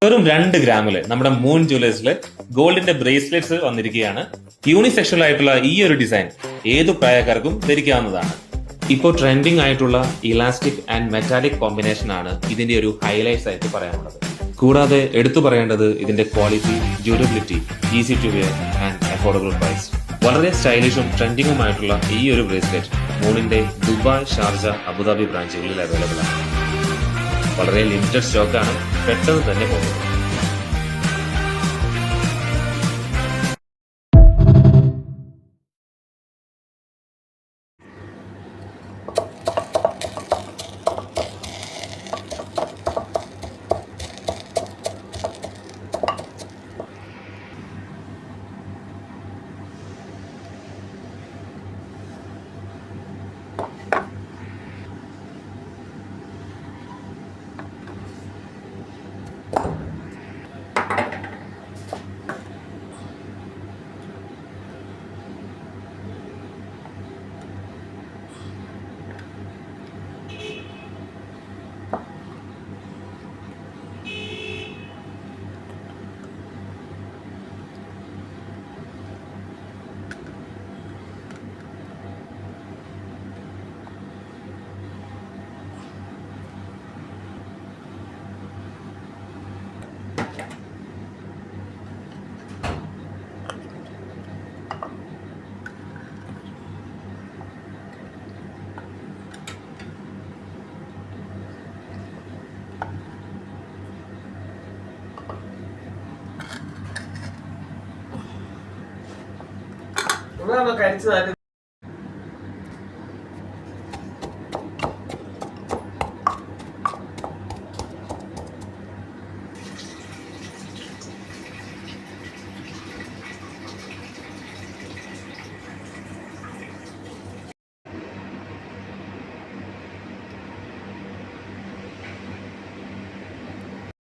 വെറും 2 ഗ്രാമില് നമ്മുടെ മൂൺ ജ്വല്ലേഴ്സിൽ ഗോൾഡിന്റെ ബ്രേസ്ലെറ്റ്സ് വന്നിരിക്കുകയാണ്. യൂണിസെക്ഷൽ ആയിട്ടുള്ള ഈ ഒരു ഡിസൈൻ ഏതു പ്രായക്കാർക്കും ധരിക്കാവുന്നതാണ്. ഇപ്പോൾ ട്രെൻഡിങ് ആയിട്ടുള്ള ഇലാസ്റ്റിക് ആൻഡ് മെറ്റാലിക് കോമ്പിനേഷൻ ആണ് ഇതിന്റെ ഒരു ഹൈലൈറ്റ്സ് ആയിട്ട് പറയാനുള്ളത്. കൂടാതെ എടുത്തു പറയേണ്ടത് ഇതിന്റെ quality, durability, easy to wear and affordable price. വളരെ സ്റ്റൈലിഷും ട്രെൻഡിങ്ങുമായിട്ടുള്ള ഈ ഒരു ബ്രേസ്ലെറ്റ് മൂണിന്റെ ദുബായ്, ഷാർജ, അബുദാബി ബ്രാഞ്ചുകളിൽ അവൈലബിൾ ആണ്. വളരെ ലിമിറ്റഡ് സ്റ്റോക്കാണ്, പെട്ടെന്ന് തന്നെ പോകുന്നത്. കഴിച്ചതായിട്ട്